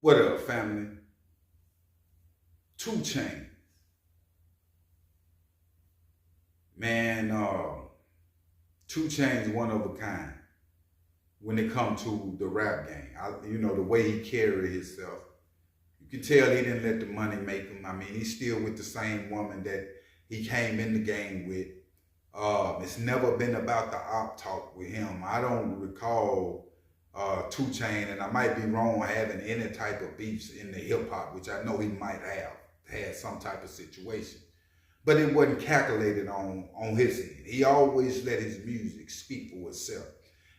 What up, family? 2 Chainz. Man, 2 Chainz one of a kind when it comes to the rap game. The way he carried himself. You can tell he didn't let the money make him. I mean, he's still with the same woman that he came in the game with. It's never been about the op talk with him. I don't recall 2 Chainz, and I might be wrong, having any type of beefs in the hip hop, which I know he might have had some type of situation. But it wasn't calculated on his end. He always let his music speak for itself.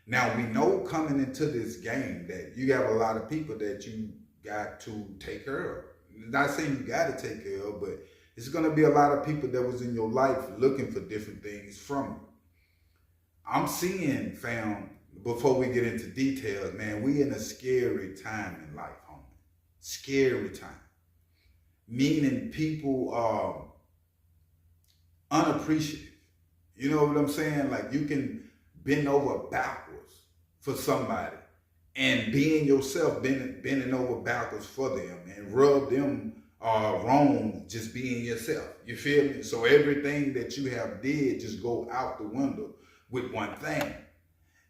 Now, we know coming into this game that you have a lot of people that you got to take care of. Not saying you got to take care of, but it's going to be a lot of people that was in your life looking for different things from you. I'm seeing, fam, before we get into details, man, we in a scary time in life, homie. Scary time. Meaning people are unappreciative. You know what I'm saying? Like, you can bend over backwards for somebody and being yourself, bending over backwards for them and rub them wrong just being yourself. You feel me? So everything that you have did just go out the window with one thing.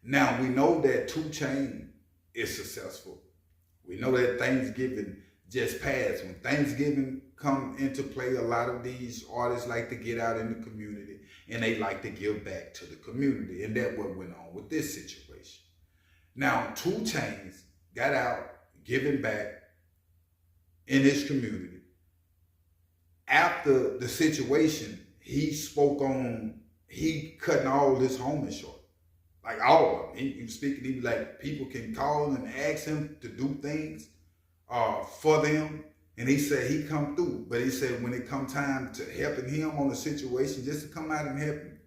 Now, we know that 2 Chainz is successful. We know that Thanksgiving just passed. When Thanksgiving come into play, a lot of these artists like to get out in the community and they like to give back to the community. And that's what went on with this situation. Now, 2 Chainz got out giving back in his community. After the situation, he spoke on, he cutting all his homies short. Like all of them. He was speaking, he was like, people can call and ask him to do things for them. And he said he come through. But he said when it come time to helping him on a situation, just to come out and help him,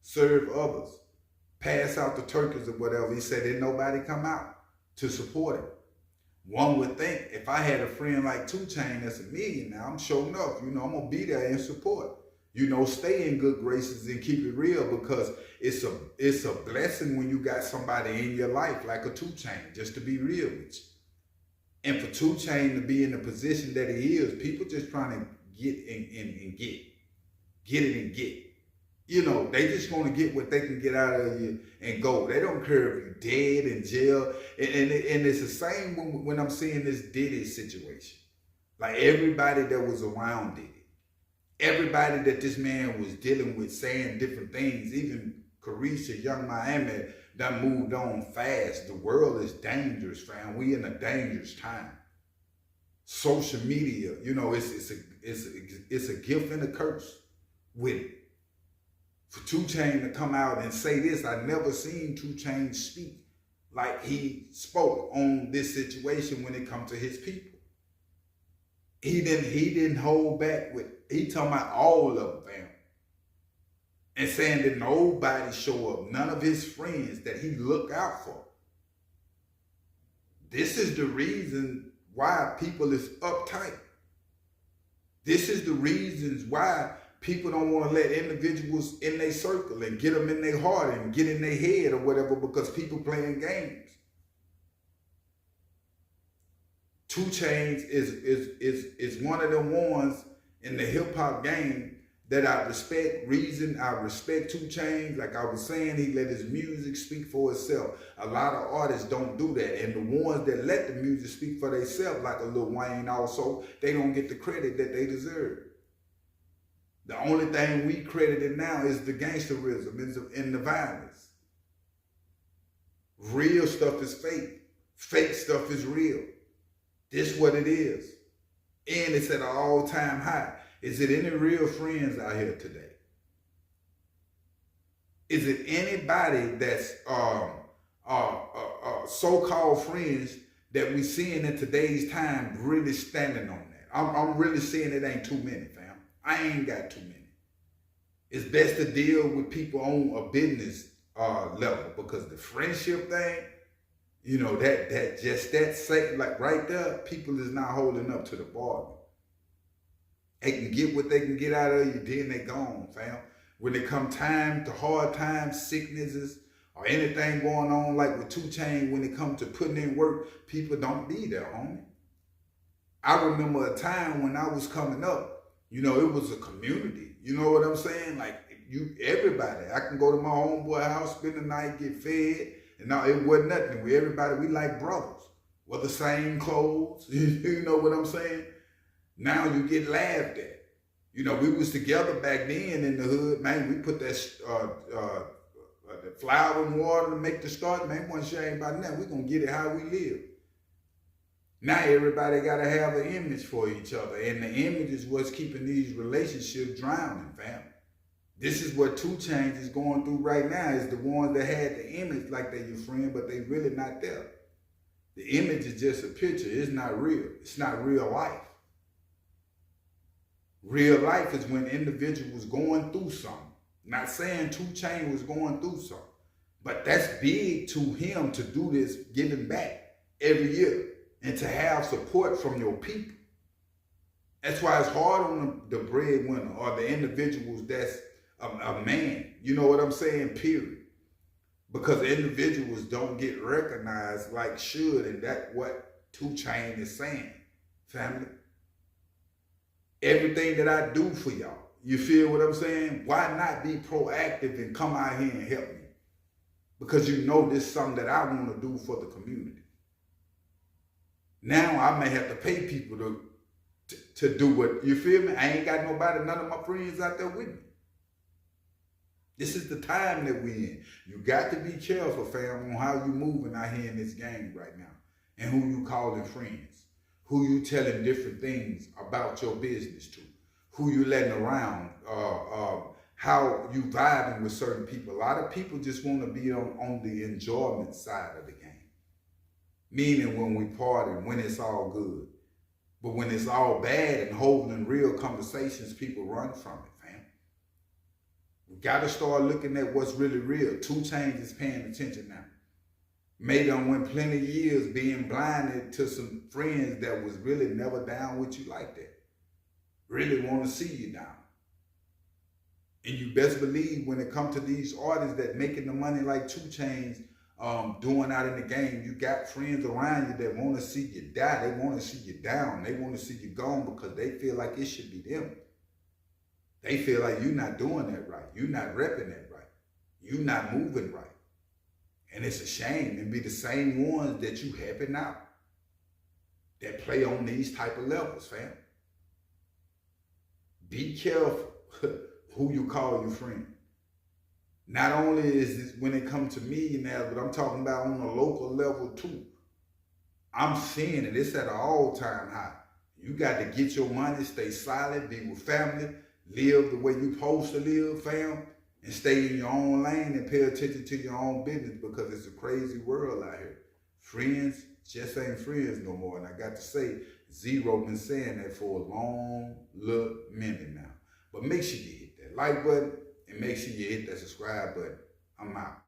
serve others, pass out the turkeys or whatever, he said didn't nobody come out to support him. One would think if I had a friend like 2 Chainz that's a million now, I'm showing up, I'm going to be there and support. Stay in good graces and keep it real, because it's a blessing when you got somebody in your life like a 2 Chainz, just to be real with you. And for 2 Chainz to be in the position that he is, people just trying to get and get it and get. They just want to get what they can get out of you and go. They don't care if you're dead, in jail. And it's the same when I'm seeing this Diddy situation. Like everybody that was around Diddy, everybody that this man was dealing with, saying different things, even Carisha, Young Miami, done moved on fast. The world is dangerous, fam. We in a dangerous time. Social media, it's a gift and a curse with it. For 2 Chainz to come out and say this, I never seen 2 Chainz speak like he spoke on this situation when it comes to his people. He didn't hold back with, he talking about all of them, fam. And saying that nobody show up, none of his friends that he look out for. This is the reason why people is uptight. This is the reasons why people don't want to let individuals in their circle and get them in their heart and get in their head or whatever, because people playing games. 2 Chainz is one of them ones in the hip hop game that I respect. I respect 2 Chainz. Like I was saying, he let his music speak for itself. A lot of artists don't do that. And the ones that let the music speak for themselves, like a Lil Wayne also, they don't get the credit that they deserve. The only thing we credited now is the gangsterism and the violence. Real stuff is fake. Fake stuff is real. This what it is. And it's at an all-time high. Is it any real friends out here today? Is it anybody that's so-called friends that we seeing in today's time really standing on that? I'm really seeing it ain't too many, fam. I ain't got too many. It's best to deal with people on a business level, because the friendship thing, like right there, people is not holding up to the bargain. They can get what they can get out of you, then they gone, fam. When it come time to hard times, sicknesses, or anything going on like with 2 Chainz, when it comes to putting in work, people don't be there, homie. I remember a time when I was coming up, you know, it was a community. You know what I'm saying? Like everybody. I can go to my homeboy house, spend the night, get fed, and now it wasn't nothing. We like brothers. Wear the same clothes. You know what I'm saying? Now you get laughed at. You know, we was together back then in the hood, man. We put that the flour and water to make the start, man. We wasn't ashamed about that. We gonna get it how we live. Now everybody gotta have an image for each other, and the image is what's keeping these relationships drowning, fam. This is what 2 Chainz is going through right now, is the ones that had the image like they your friend, but they really not there. The image is just a picture. It's not real. It's not real life. Real life is when individuals going through something. Not saying 2 Chainz was going through something, but that's big to him to do this, giving back every year and to have support from your people. That's why it's hard on the breadwinner or the individuals that's a man. You know what I'm saying? Period. Because individuals don't get recognized like should, and that's what 2 Chainz is saying, family. Everything that I do for y'all, you feel what I'm saying? Why not be proactive and come out here and help me? Because you know this is something that I want to do for the community. Now I may have to pay people to do what, you feel me? I ain't got nobody, none of my friends out there with me. This is the time that we in. You got to be careful, fam, on how you moving out here in this game right now. And who you calling friends. Who you telling different things about your business to. Who you letting around. How you vibing with certain people. A lot of people just want to be on the enjoyment side of the game. Meaning when we party, when it's all good. But when it's all bad and holding real conversations, people run from it. We got to start looking at what's really real. 2 Chainz is paying attention now. May done went plenty of years being blinded to some friends that was really never down with you like that. Really want to see you down. And you best believe when it comes to these artists that making the money like 2 Chainz doing out in the game, you got friends around you that want to see you die. They want to see you down. They want to see you gone because they feel like it should be them. They feel like you're not doing that right. You're not repping that right. You're not moving right. And it's a shame and be the same ones that you helping out that play on these type of levels, fam. Be careful who you call your friend. Not only is this when it comes to millionaires, but I'm talking about on a local level too. I'm seeing it. It's at an all-time high. You got to get your money, stay solid, be with family, live the way you're supposed to live, fam, and stay in your own lane and pay attention to your own business because it's a crazy world out here. Friends just ain't friends no more. And I got to say, Zero been saying that for a long minute now. But make sure you hit that like button and make sure you hit that subscribe button. I'm out.